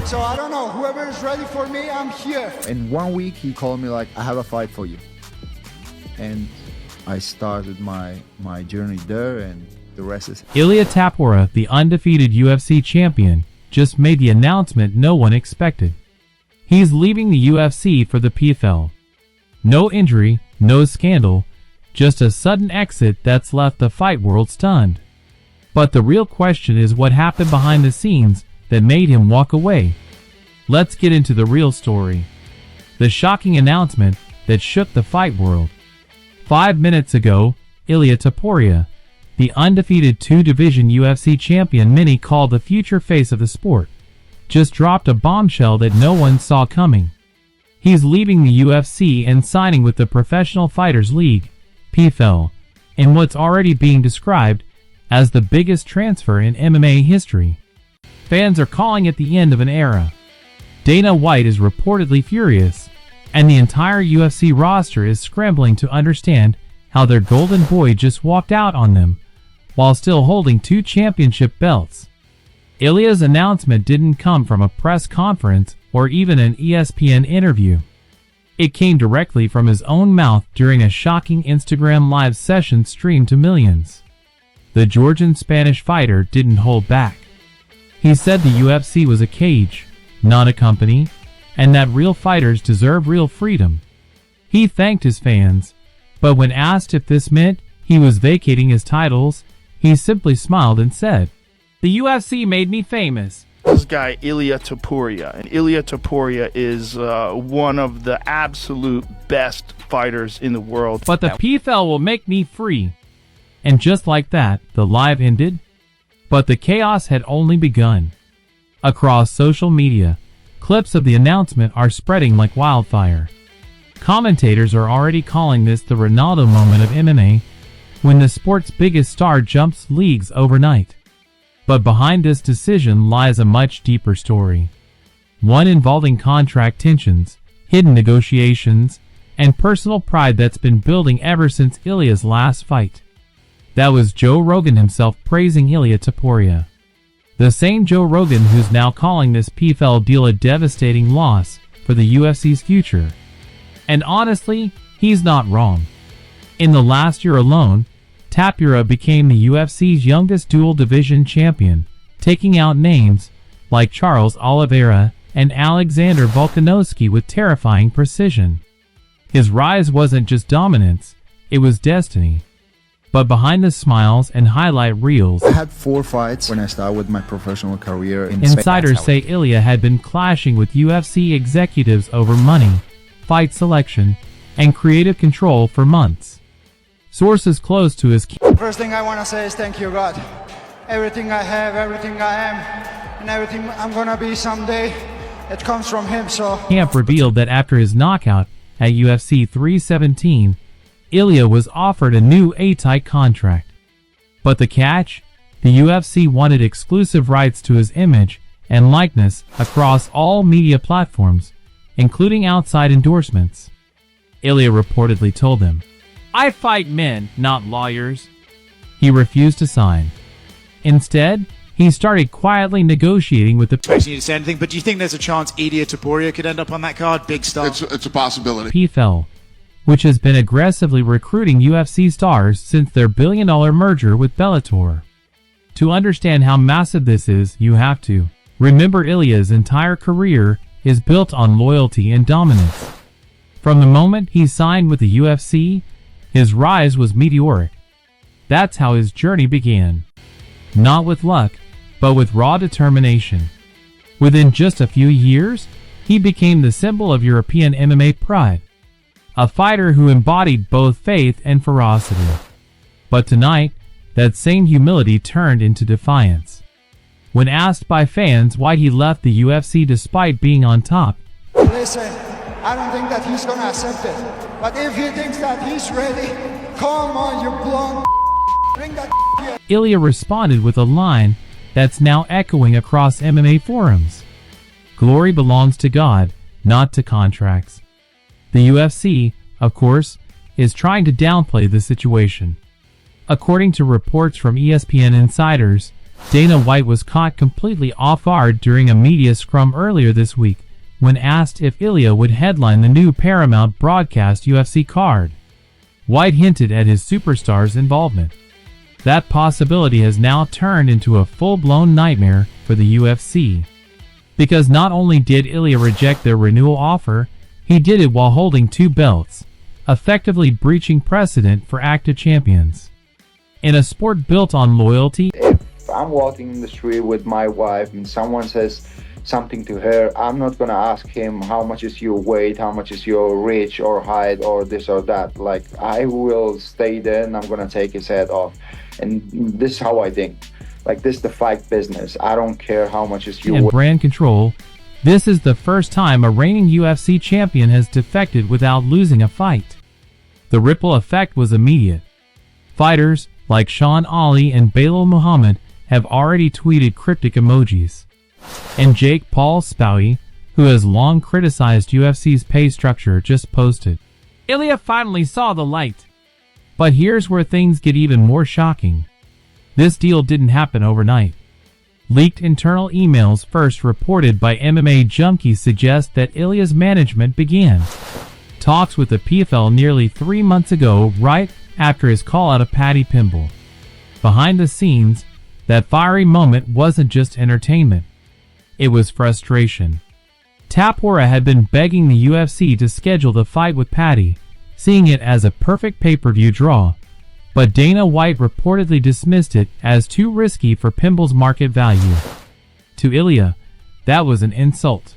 So I don't know, whoever is ready for me, I'm here. In 1 week, he called me like, I have a fight for you. And I started my journey there, and the rest is... Ilia Topuria, the undefeated UFC champion, just made the announcement no one expected. He's leaving the UFC for the PFL. No injury, no scandal, just a sudden exit that's left the fight world stunned. But the real question is what happened behind the scenes that made him walk away. Let's get into the real story. The shocking announcement that shook the fight world. 5 minutes ago, Ilia Topuria, the undefeated two-division UFC champion many call the future face of the sport, just dropped a bombshell that no one saw coming. He's leaving the UFC and signing with the Professional Fighters League, PFL, in what's already being described as the biggest transfer in MMA history. Fans are calling it the end of an era. Dana White is reportedly furious, and the entire UFC roster is scrambling to understand how their golden boy just walked out on them, while still holding 2 championship belts. Ilia's announcement didn't come from a press conference or even an ESPN interview. It came directly from his own mouth during a shocking Instagram live session streamed to millions. The Georgian-Spanish fighter didn't hold back. He said the UFC was a cage, not a company, and that real fighters deserve real freedom. He thanked his fans, but when asked if this meant he was vacating his titles, he simply smiled and said, "The UFC made me famous." This guy, Ilia Topuria. And Ilia Topuria is one of the absolute best fighters in the world. But the PFL will make me free. And just like that, the live ended. But the chaos had only begun. Across social media, clips of the announcement are spreading like wildfire. Commentators are already calling this the Ronaldo moment of MMA, when the sport's biggest star jumps leagues overnight. But behind this decision lies a much deeper story. One involving contract tensions, hidden negotiations, and personal pride that's been building ever since Ilia's last fight. That was Joe Rogan himself praising Ilia Topuria. The same Joe Rogan who's now calling this PFL deal a devastating loss for the UFC's future. And honestly, he's not wrong. In the last year alone, Topuria became the UFC's youngest dual-division champion, taking out names like Charles Oliveira and Alexander Volkanovski with terrifying precision. His rise wasn't just dominance, it was destiny. But behind the smiles and highlight reels, I had 4 fights when I started with my professional career in insiders say Ilia had been clashing with UFC executives over money, fight selection, and creative control for months. Sources close to his First thing I want to say is thank you, God. Everything I have, everything I am, and everything I'm gonna be someday, it comes from him, so... camp revealed that after his knockout at UFC 317, Ilia was offered a new A-tight contract. But the catch? The UFC wanted exclusive rights to his image and likeness across all media platforms, including outside endorsements. Ilia reportedly told them, "I fight men, not lawyers." He refused to sign. Instead, he started quietly negotiating with the expecting you to say anything, but do you think there's a chance Ilia Topuria could end up on that card? Big star. It's a possibility. PFL, which has been aggressively recruiting UFC stars since their billion-dollar merger with Bellator. To understand how massive this is, you have to remember Ilia's entire career is built on loyalty and dominance. From the moment he signed with the UFC, his rise was meteoric. That's how his journey began. Not with luck, but with raw determination. Within just a few years, he became the symbol of European MMA pride. A fighter who embodied both faith and ferocity. But tonight, that same humility turned into defiance. When asked by fans why he left the UFC despite being on top, Listen, I don't think that he's gonna accept it. But if he thinks that he's ready, come on, you blonde. Bring that here. Ilia responded with a line that's now echoing across MMA forums. Glory belongs to God, not to contracts. The UFC, of course, is trying to downplay the situation. According to reports from ESPN insiders, Dana White was caught completely off guard during a media scrum earlier this week when asked if Ilia would headline the new Paramount broadcast UFC card. White hinted at his superstar's involvement. That possibility has now turned into a full-blown nightmare for the UFC. Because not only did Ilia reject their renewal offer, he did it while holding 2 belts, effectively breaching precedent for active champions. In a sport built on loyalty, If I'm walking in the street with my wife and someone says something to her, I'm not gonna ask him how much is your weight, how much is your reach or height or this or that. Like, I will stay there and I'm gonna take his head off. And this is how I think. Like, this is the fight business. I don't care how much is your and weight. brand control, this is the first time a reigning UFC champion has defected without losing a fight. The ripple effect was immediate. Fighters like Sean Ali and Belal Muhammad have already tweeted cryptic emojis. And Jake Paul Spowie, who has long criticized UFC's pay structure, just posted, "Ilia finally saw the light." But here's where things get even more shocking. This deal didn't happen overnight. Leaked internal emails first reported by MMA Junkie suggest that Ilia's management began talks with the PFL nearly 3 months ago, right after his call out of Paddy Pimblett. Behind the scenes, that fiery moment wasn't just entertainment. It was frustration. Topuria had been begging the UFC to schedule the fight with Paddy, seeing it as a perfect pay-per-view draw, but Dana White reportedly dismissed it as too risky for Pimblett's market value. To Ilia, that was an insult.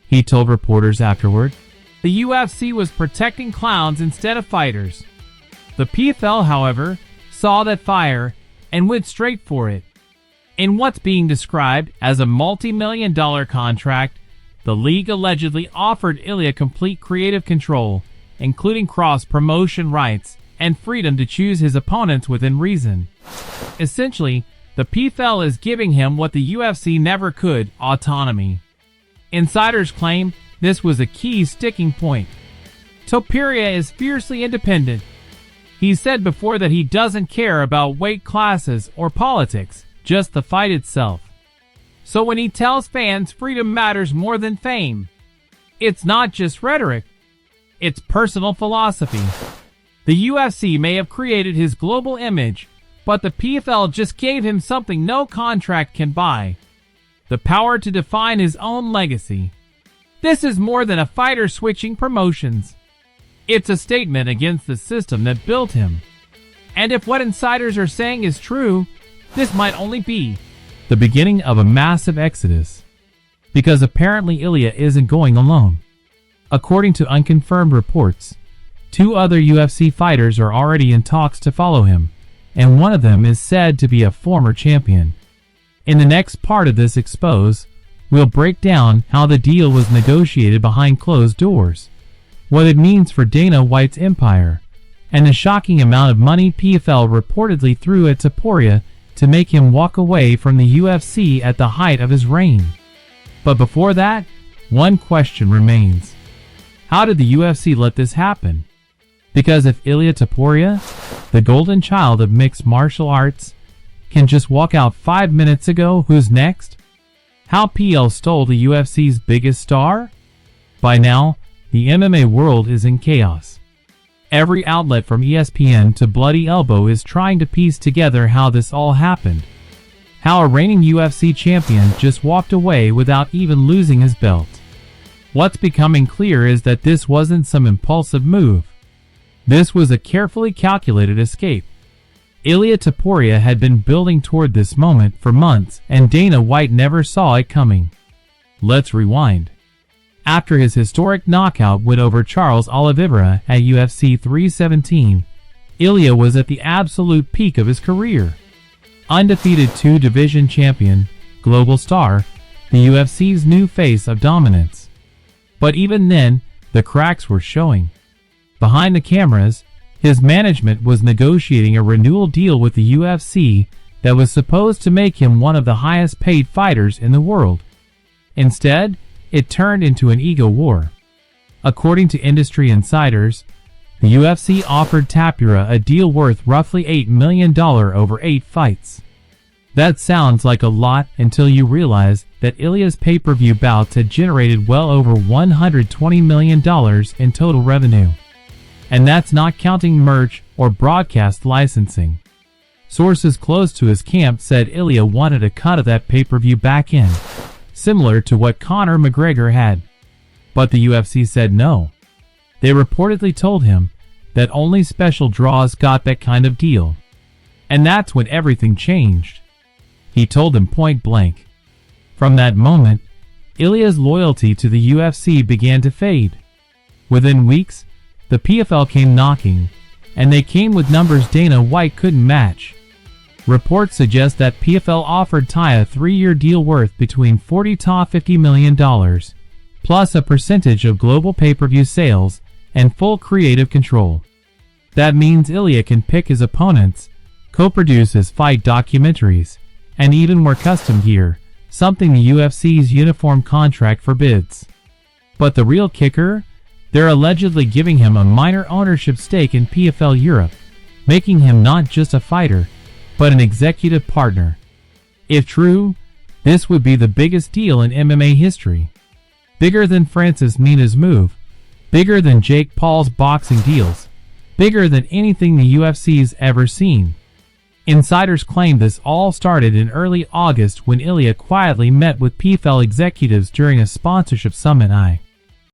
He told reporters afterward, "The UFC was protecting clowns instead of fighters." The PFL, however, saw that fire and went straight for it. In what's being described as a multi-million-dollar contract, the league allegedly offered Ilia complete creative control, including cross-promotion rights and freedom to choose his opponents within reason. Essentially, the PFL is giving him what the UFC never could: autonomy. Insiders claim this was a key sticking point. Topuria is fiercely independent. He said before that he doesn't care about weight classes or politics, just the fight itself. So when he tells fans freedom matters more than fame, it's not just rhetoric, it's personal philosophy. The UFC may have created his global image, but the PFL just gave him something no contract can buy: the power to define his own legacy. This is more than a fighter switching promotions. It's a statement against the system that built him. And if what insiders are saying is true, this might only be the beginning of a massive exodus. Because apparently Ilia isn't going alone. According to unconfirmed reports, 2 other UFC fighters are already in talks to follow him, and one of them is said to be a former champion. In the next part of this expose, we'll break down how the deal was negotiated behind closed doors, what it means for Dana White's empire, and the shocking amount of money PFL reportedly threw at Topuria to make him walk away from the UFC at the height of his reign. But before that, one question remains. How did the UFC let this happen? Because if Ilia Topuria, the golden child of mixed martial arts, can just walk out 5 minutes ago, who's next? How PL stole the UFC's biggest star? By now, the MMA world is in chaos. Every outlet from ESPN to Bloody Elbow is trying to piece together how this all happened. How a reigning UFC champion just walked away without even losing his belt. What's becoming clear is that this wasn't some impulsive move. This was a carefully calculated escape. Ilia Topuria had been building toward this moment for months, and Dana White never saw it coming. Let's rewind. After his historic knockout win over Charles Oliveira at UFC 317, Ilia was at the absolute peak of his career. Undefeated 2-division champion, global star, the UFC's new face of dominance. But even then, the cracks were showing. Behind the cameras, his management was negotiating a renewal deal with the UFC that was supposed to make him one of the highest paid fighters in the world. Instead, it turned into an ego war. According to industry insiders, the UFC offered Topuria a deal worth roughly $8 million over 8 fights. That sounds like a lot until you realize that Ilia's pay-per-view bouts had generated well over $120 million in total revenue. And that's not counting merch or broadcast licensing. Sources close to his camp said Ilia wanted a cut of that pay-per-view back in, similar to what Conor McGregor had. But the UFC said no. They reportedly told him that only special draws got that kind of deal. And that's when everything changed. He told them point blank. From that moment, Ilia's loyalty to the UFC began to fade. Within weeks, the PFL came knocking, and they came with numbers Dana White couldn't match. Reports suggest that PFL offered Ty a 3-year deal worth between $40 to $50 million, plus a percentage of global pay-per-view sales and full creative control. That means Ilia can pick his opponents, co-produce his fight documentaries, and even wear custom gear, something the UFC's uniform contract forbids. But the real kicker? They're allegedly giving him a minor ownership stake in PFL Europe, making him not just a fighter, but an executive partner. If true, this would be the biggest deal in MMA history. Bigger than Francis Mina's move, bigger than Jake Paul's boxing deals, bigger than anything the UFC's ever seen. Insiders claim this all started in early August when Ilia quietly met with PFL executives during a sponsorship summit.